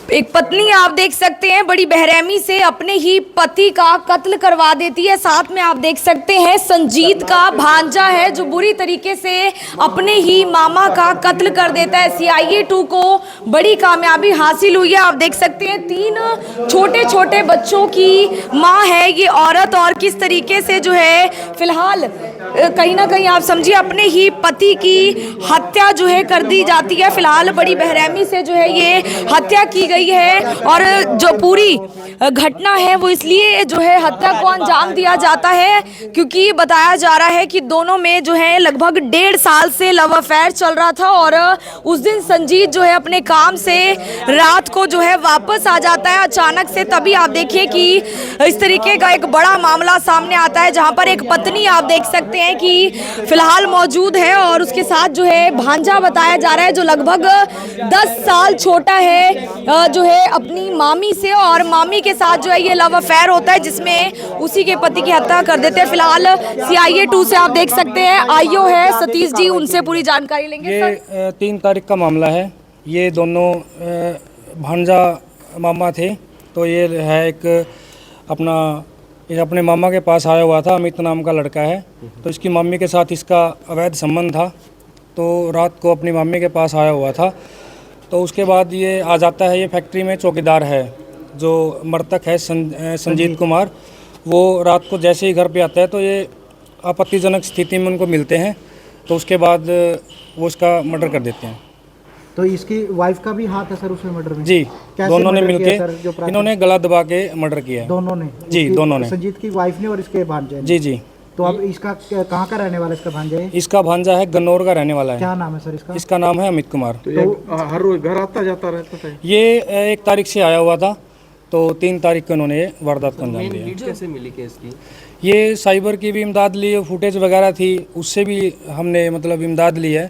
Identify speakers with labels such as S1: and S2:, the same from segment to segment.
S1: एक पत्नी आप देख सकते हैं बड़ी बेरहमी से अपने ही पति का कत्ल करवा देती है। साथ में आप देख सकते हैं संजीत का भांजा है जो बुरी तरीके से अपने ही मामा का कत्ल कर देता है। CIA 2 को बड़ी कामयाबी हासिल हुई है। आप देख सकते हैं 3 छोटे छोटे बच्चों की मां है ये औरत, और किस तरीके से जो है फिलहाल कहीं ना कहीं आप समझिए अपने ही पति की हत्या जो है कर दी जाती है। फिलहाल बड़ी बेरहमी से जो है ये हत्या की गई है, और जो पूरी घटना है वो इसलिए जो है हत्या को अंजाम दिया जाता है क्योंकि बताया जा रहा है कि दोनों में जो है लगभग 1.5 साल से लव अफेयर चल रहा था। और उस दिन संजीत जो है अपने काम से रात को जो है वापस आ जाता है अचानक से। तभी आप देखिए कि इस तरीके का एक बड़ा मामला सामने आता है जहां पर एक पत्नी आप देख सकते हैं कि फिलहाल मौजूद है और उसके साथ जो है भांजा बताया जा रहा है जो लगभग 10 साल छोटा है जो है अपनी मामी से, और मामी के साथ जो है ये लव अफेयर होता है जिसमें उसी के पति की हत्या कर देते हैं। फिलहाल CIA 2 से आप देख सकते हैं आईओ है सतीश जी, उनसे पूरी जानकारी लेंगे।
S2: ये 3 तारीख का मामला है। ये दोनों भांजा मामा थे। तो ये है ये अपने मामा के पास आया हुआ था। अमित नाम का लड़का है। तो इसकी मम्मी के साथ इसका अवैध संबंध था। तो रात को अपनी मम्मी के पास आया हुआ था। तो उसके बाद ये आ जाता है। ये फैक्ट्री में चौकीदार है जो मृतक है संजीत कुमार। वो रात को जैसे ही घर पे आता है तो ये आपत्तिजनक स्थिति में उनको मिलते हैं। तो उसके बाद वो उसका मर्डर कर देते हैं।
S3: तो इसकी वाइफ का भी हाथ है सर उसमें मर्डर में? जी,
S2: दोनों ने मिलके इन्होंने गला दबा के मर्डर किया है।
S3: दोनों ने?
S2: जी, दोनों ने।
S3: संजीत की वाइफ ने और इसके भांजे ने? जी। तो अब इसका कहाँ का रहने वाला इसका भांजा है? इसका
S2: भांजा है गन्नौर का रहने वाला है।
S3: क्या नाम है सर इसका?
S2: इसका नाम है अमित कुमार।
S4: तो हर रोज घर आता जाता रहता था?
S2: ये 1 तारीख से आया हुआ था। तो 3 तारीख को उन्होंने ये वारदात को अंजाम दिया।
S4: कैसे मिली केस की?
S2: ये साइबर की भी इमदाद ली, फुटेज वगैरह थी उससे भी हमने मतलब इमदाद ली है।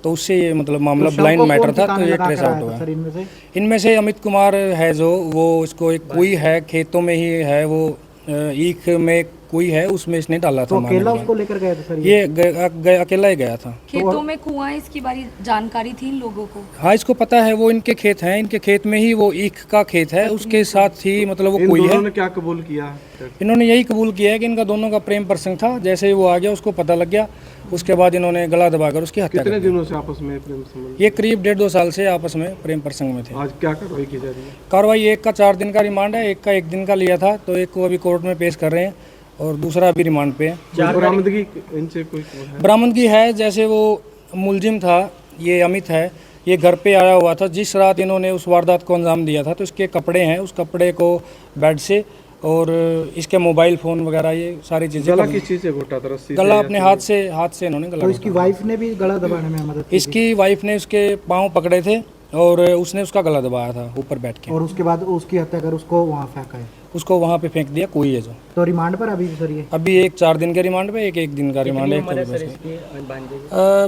S2: तो उससे ये मतलब मामला ब्लाइंड मैटर था। तो ये ट्रेस आउट हुआ। इनमें से अमित कुमार है जो वो इसको एक कुई है खेतों में ही है, वो ईख में कुई है उसमें इसने डाला था।
S3: तो अकेला उसको लेकर गया था सर?
S2: ये अकेला ही गया था।
S1: खेतों में कुआं है, इसकी बारी जानकारी थी इन लोगों को?
S2: हाँ, इसको पता है। वो इनके खेत हैं, इनके खेत में ही वो ईख का खेत है, उसके साथ ही मतलब वो कुई है।
S4: इन्होंने क्या कबूल किया?
S2: इन्होंने यही कबूल किया है कि इनका दोनों का प्रेम प्रसंग था। जैसे ही वो आ गया उसको पता लग गया, उसके बाद इन्होंने गला दबाकर उसकी हत्या कर दी।
S4: कितने दिनों से आपस में प्रेम संबंध?
S2: ये करीब 1.5-2 साल से आपस में प्रेम प्रसंग में थे।
S4: आज क्या कार्रवाई की जा रही है?
S2: कार्रवाई एक का 4 दिन का रिमांड है, एक का 1 दिन का लिया था। तो एक को अभी कोर्ट में पेश कर रहे हैं और दूसरा अभी रिमांड पे है।
S4: बरामदगी इनसे कोई
S2: बरामदगी है, जैसे वो मुलजिम था ये अमित है, ये घर पे आया हुआ था जिस रात इन्होंने उस वारदात को अंजाम दिया था। तो इसके कपड़े हैं, उस कपड़े को बेड से और इसके मोबाइल फ़ोन वगैरह ये सारी चीज़ें।
S4: गला किस चीज़ से घोटा था? रस्सी?
S2: गला अपने हाथ से इन्होंने गला।
S3: तो इसकी वाइफ ने भी गला दबाने में मदद की?
S2: इसकी वाइफ ने उसके पाँव पकड़े थे और उसने उसका गला दबाया था ऊपर बैठ के।
S3: और उसके बाद उसकी हत्या कर उसको वहाँ फेंका है?
S2: उसको वहाँ पे फेंक दिया। कोई है जो। तो
S3: रिमांड पर अभी सर ये?
S2: अभी एक 4 दिन के रिमांड पे, एक दिन का रिमांड है।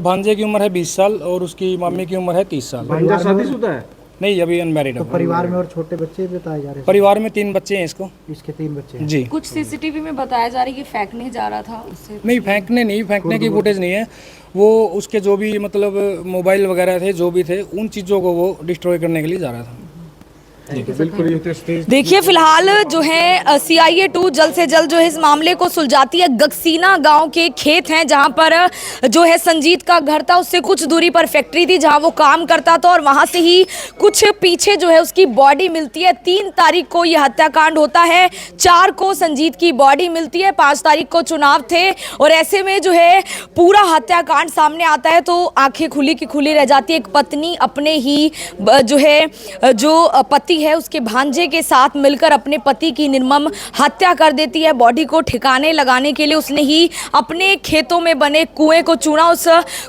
S2: भांजे की उम्र है 20 साल और उसकी मम्मी की उम्र है 30 साल।
S4: भांजा शादीशुदा है?
S2: नहीं, अभी अनमैरिड है।
S3: तो परिवार में और छोटे बच्चे बताए जा रहे हैं?
S2: परिवार में 3 बच्चे हैं
S3: इसके 3 बच्चे हैं।
S2: जी।
S1: कुछ CCTV में बताया जा रहा है कि फेंकने जा रहा था उससे?
S2: नहीं, फेंकने की फुटेज नहीं है। वो उसके जो भी मतलब मोबाइल वगैरह थे जो भी थे उन चीज़ों को वो डिस्ट्रॉय करने के लिए जा रहा था।
S1: देखिए फिलहाल जो है CIA 2 जल्द से जल्द जो है इस मामले को सुलझाती है। गगसीना गांव के खेत हैं जहां पर जो है संजीत का घर था, उससे कुछ दूरी पर फैक्ट्री थी जहां वो काम करता था और वहां से ही कुछ पीछे जो है उसकी बॉडी मिलती है। 3 तारीख को ये हत्याकांड होता है, 4 को संजीत की बॉडी मिलती है, 5 तारीख को चुनाव थे और ऐसे में जो है पूरा हत्याकांड सामने आता है तो आंखें खुली की खुली रह जाती है। एक पत्नी अपने ही जो है जो पति है उसके भांजे के साथ मिलकर अपने पति की निर्मम हत्या कर देती है। बॉडी को ठिकाने लगाने के लिए उसने ही अपने खेतों में बने कुएं को चुना। उस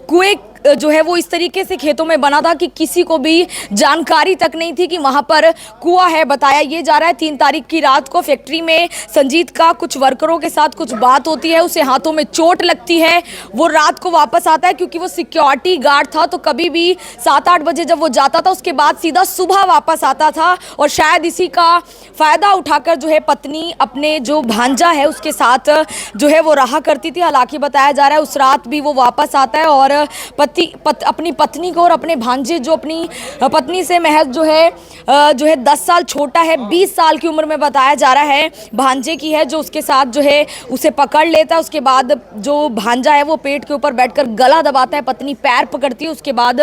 S1: कुएं जो है वो इस तरीके से खेतों में बना था कि किसी को भी जानकारी तक नहीं थी कि वहां पर कुआं है। बताया ये जा रहा है 3 तारीख की रात को फैक्ट्री में संजीत का कुछ वर्करों के साथ कुछ बात होती है, उसे हाथों में चोट लगती है, वो रात को वापस आता है क्योंकि वो सिक्योरिटी गार्ड था। तो कभी भी 7-8 बजे जब वो जाता था उसके बाद सीधा सुबह वापस आता था और शायद इसी का फायदा उठाकर जो है पत्नी अपने जो भांजा है उसके साथ जो है वो रहा करती थी। हालांकि बताया जा रहा है उस रात भी वो वापस आता है और अपनी पत्नी को और अपने भांजे जो अपनी पत्नी से महज जो है 10 साल छोटा है, 20 साल की उम्र में बताया जा रहा है भांजे की है, जो उसके साथ जो है उसे पकड़ लेता है। उसके बाद जो भांजा है वो पेट के ऊपर बैठकर गला दबाता है, पत्नी पैर पकड़ती है। उसके बाद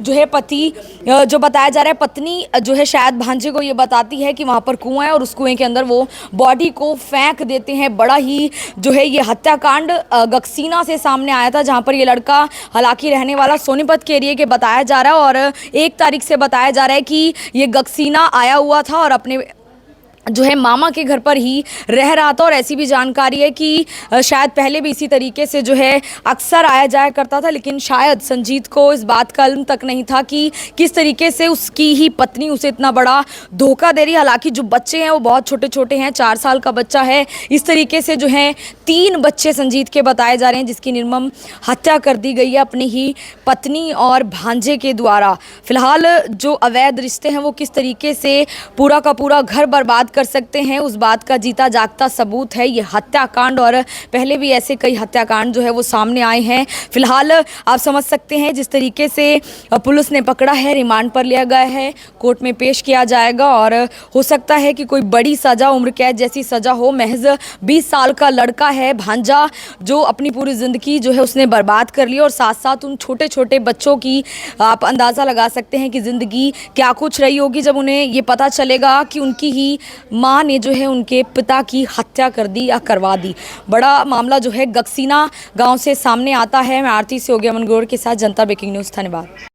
S1: जो है पति जो बताया जा रहा है, पत्नी जो है शायद भांजे को ये बताती है कि वहाँ पर कुआं है और उस कुएं के अंदर वो बॉडी को फेंक देते हैं। बड़ा ही जो है ये हत्याकांड गक्सीना से सामने आया था, जहाँ पर ये लड़का हालांकि रहने वाला सोनीपत के एरिया के बताया जा रहा है और 1 तारीख से बताया जा रहा है कि ये गक्सीना आया हुआ था और अपने जो है मामा के घर पर ही रह रहा था। और ऐसी भी जानकारी है कि शायद पहले भी इसी तरीके से जो है अक्सर आया जाया करता था, लेकिन शायद संजीत को इस बात का इल्म तक नहीं था कि किस तरीके से उसकी ही पत्नी उसे इतना बड़ा धोखा दे रही है। हालांकि जो बच्चे हैं वो बहुत छोटे छोटे हैं, 4 साल का बच्चा है। इस तरीके से जो है 3 बच्चे संजीत के बताए जा रहे हैं, जिसकी निर्मम हत्या कर दी गई है अपनी ही पत्नी और भांजे के द्वारा। फिलहाल जो अवैध रिश्ते हैं वो किस तरीके से पूरा का पूरा घर बर्बाद कर सकते हैं, उस बात का जीता जागता सबूत है ये हत्याकांड। और पहले भी ऐसे कई हत्याकांड जो है वो सामने आए हैं। फिलहाल आप समझ सकते हैं जिस तरीके से पुलिस ने पकड़ा है, रिमांड पर लिया गया है, कोर्ट में पेश किया जाएगा और हो सकता है कि कोई बड़ी सज़ा, उम्र कैद जैसी सज़ा हो। महज 20 साल का लड़का है भांजा, जो अपनी पूरी ज़िंदगी जो है उसने बर्बाद कर ली और साथ साथ उन छोटे छोटे बच्चों की आप अंदाज़ा लगा सकते हैं कि ज़िंदगी क्या कुछ रही होगी जब उन्हें ये पता चलेगा कि उनकी ही माँ ने जो है उनके पिता की हत्या कर दी या करवा दी। बड़ा मामला जो है गक्सीना गांव से सामने आता है। मैं आरती से हो गया मनगोर के साथ, जनता ब्रेकिंग न्यूज़, धन्यवाद।